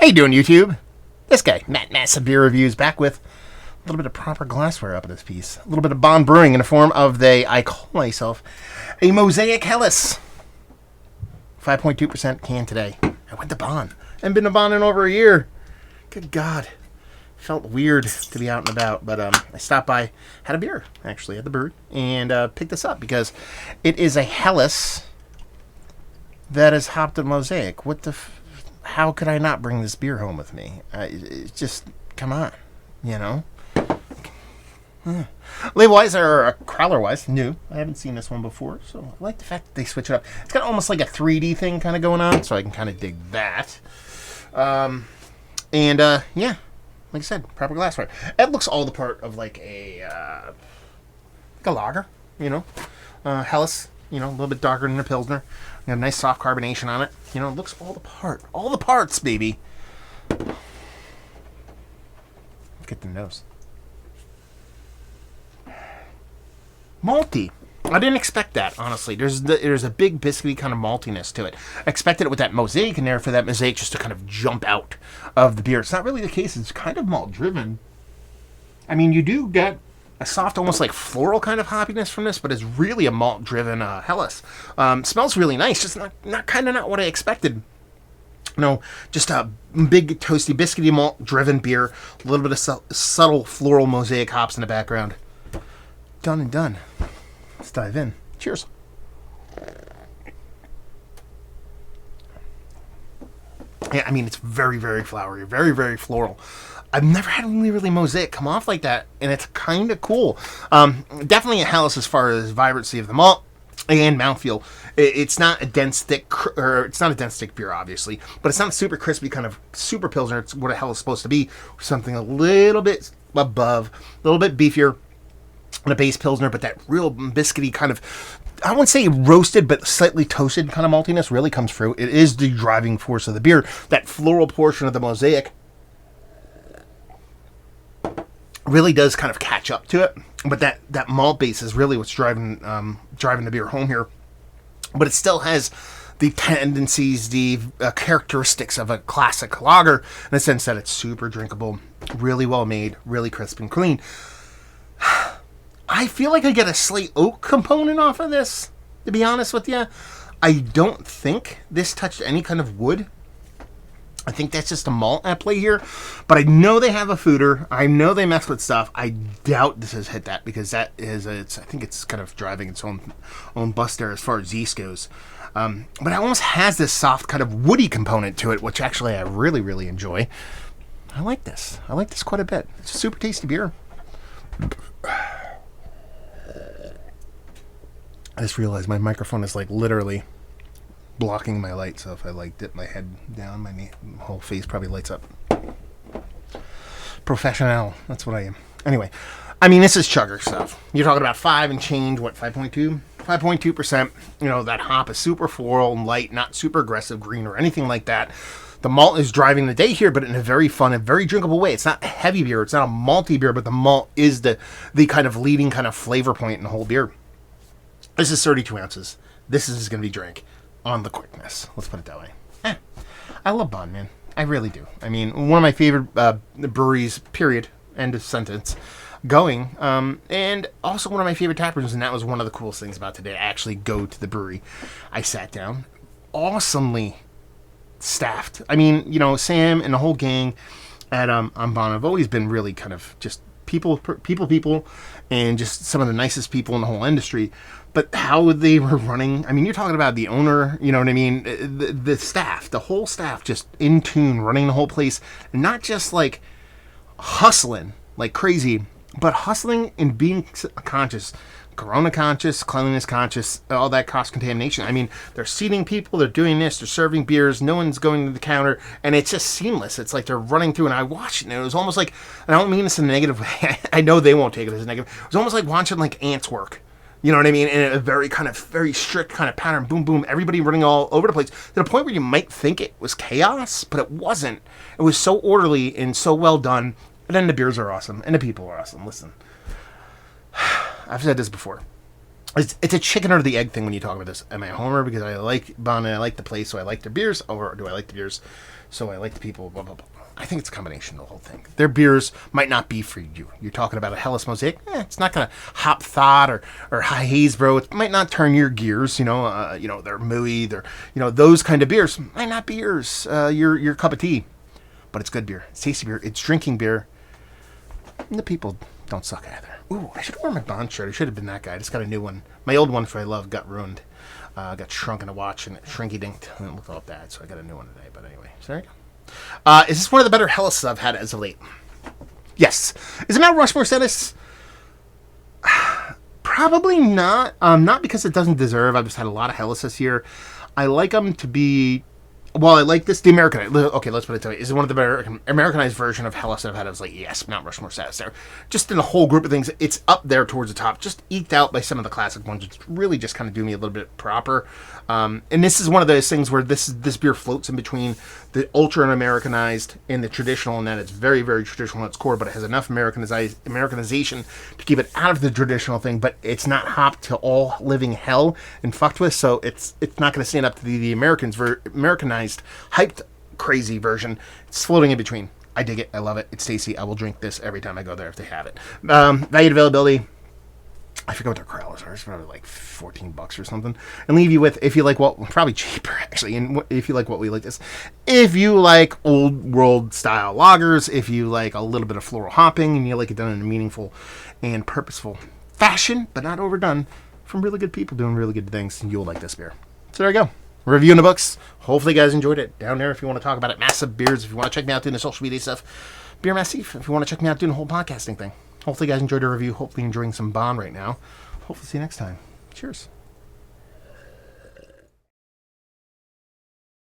How you doing, YouTube? This guy, Matt Massive Beer Reviews, back with a little bit of proper glassware up in this piece. A little bit of Bonn Brewing in the form of I call myself a Mosaic Helles. 5.2% can today. I went to Bonn. I haven't been to Bonn in over a year. Good God. Felt weird to be out and about, but I stopped by, had a beer, actually, at the brewery, and picked this up because it is a Helles that is hopped in Mosaic. How could I not bring this beer home with me? It's just, come on, you know? Label-wise, or crowler-wise, new. I haven't seen this one before, so I like the fact that they switch it up. It's got almost like a 3D thing kind of going on, so I can kind of dig that. Yeah, like I said, proper glassware. It looks all the part of like a lager, you know? Helles, you know, a little bit darker than a Pilsner. You know, nice soft carbonation on it. You know, it looks all the part. All the parts, baby. Get the nose. Malty. I didn't expect that, honestly. There's a big biscuity kind of maltiness to it. I expected it with that Mosaic in there for that Mosaic just to kind of jump out of the beer. It's not really the case. It's kind of malt driven. I mean, you do get a soft, almost like floral kind of hoppiness from this, but it's really a malt driven Helles. Smells really nice. Just not what I expected. You know, just a big toasty biscuity malt driven beer. A little bit of subtle floral Mosaic hops in the background. Done and done. Let's dive in. Cheers. Yeah, I mean, it's very, very flowery. Very, very floral. I've never had really Mosaic come off like that, and it's kind of cool. Definitely a Helles as far as vibrancy of the malt and mouthfeel. It's not a dense, thick, it's not a dense, thick beer, obviously, but it's not a super crispy kind of super Pilsner. It's what a Helles is supposed to be. Something a little bit above, a little bit beefier than a base Pilsner, but that real biscuity kind of, I wouldn't say roasted, but slightly toasted kind of maltiness really comes through. It is the driving force of the beer. That floral portion of the Mosaic really does kind of catch up to it, but that malt base is really what's driving the beer home here. But it still has the tendencies, the characteristics of a classic lager, in the sense that it's super drinkable, really well made, really crisp and clean. I feel like I get a slight oak component off of this, to be honest with you. I don't think this touched any kind of wood. I think that's just a malt at play here. But I know they have a foeder. I know they mess with stuff. I doubt this has hit that, because that is, I think it's kind of driving its own bus there as far as yeast goes. But it almost has this soft kind of woody component to it, which actually I really, really enjoy. I like this. I like this quite a bit. It's a super tasty beer. I just realized my microphone is like literally blocking my light, so if I like dip my head down, my whole face probably lights up. Professional. That's what I am. Anyway, I mean, this is chugger stuff. You're talking about 5 and change, 5.2? 5.2%. You know, that hop is super floral and light, not super aggressive green or anything like that. The malt is driving the day here, but in a very fun and very drinkable way. It's not a heavy beer. It's not a malty beer, but the malt is the kind of leading kind of flavor point in the whole beer. This is 32 ounces. This is going to be drank on the quickness. Let's put it that way. I love Bonn, man. I really do. I mean, one of my favorite breweries, period, end of sentence, going. And also one of my favorite taprooms, and that was one of the coolest things about today. I actually go to the brewery. I sat down. Awesomely staffed. I mean, you know, Sam and the whole gang at on Bonn have always been really kind of just people, and just some of the nicest people in the whole industry. But how they were running, I mean, you're talking about the owner, you know what I mean? The staff, the whole staff just in tune, running the whole place. Not just like hustling like crazy, but hustling and being conscious. Corona conscious, cleanliness conscious, all that cross-contamination. I mean, they're seating people, they're doing this, they're serving beers, no one's going to the counter, and it's just seamless. It's like they're running through, and I watched it, and it was almost like, and I don't mean this in a negative way, I know they won't take it as a negative, it was almost like watching like ants work. You know what I mean? In a very strict kind of pattern, boom, boom, everybody running all over the place, to the point where you might think it was chaos, but it wasn't. It was so orderly and so well done, and then the beers are awesome, and the people are awesome. Listen, I've said this before. it's a chicken or the egg thing when you talk about this. Am I a homer because I like Bonn and I like the place, so I like their beers, or do I like the beers, so I like the people? Blah blah blah. I think it's a combination of the whole thing. Their beers might not be for you. You're talking about a Helles Mosaic. It's not gonna hop thought or high haze, bro. It might not turn your gears. They're mooey. They're those kind of beers might not be your cup of tea, but it's good beer. It's tasty beer. It's drinking beer. And the people don't suck either. Ooh, I should wear my Bonn shirt. I should have been that guy. I just got a new one. My old one, which I love, got ruined. Got shrunk in a watch and it shrinky-dinked. And it looked all bad, so I got a new one today. But anyway, so there you go. Is this one of the better Helles I've had as of late? Yes. Is it Mount Rushmore status? Probably not. Not because it doesn't deserve. I've just had a lot of Helles this year. I like them to be... Well, I like this, the Americanized. Okay, let's put it to you. Is it one of the better Americanized version of Helles that I've had? I was like, yes, Mount Rushmore status there. Just in a whole group of things, it's up there towards the top. Just eked out by some of the classic ones, which really just kind of do me a little bit proper. And this is one of those things where this beer floats in between the ultra Americanized and the traditional, and that it's very, very traditional at its core, but it has enough Americanization to keep it out of the traditional thing, but it's not hopped to all living hell and fucked with, so it's not going to stand up to the Americanized, hyped, crazy version. It's floating in between. I dig it. I love it. It's tasty. I will drink this every time I go there if they have it. Value availability. I forget what their crowlers are. It's probably like $14 or something. And leave you with, if you like probably cheaper actually. And if you like what we like this, if you like old world style lagers, if you like a little bit of floral hopping, and you like it done in a meaningful and purposeful fashion, but not overdone, from really good people doing really good things, you'll like this beer. So there you go. Review in the books. Hopefully you guys enjoyed it. Down there if you want to talk about it. Massive Beers. If you want to check me out doing the social media stuff. Beer Massif. If you want to check me out doing the whole podcasting thing. Hopefully you guys enjoyed the review. Hopefully you're enjoying some Bonn right now. Hopefully see you next time. Cheers.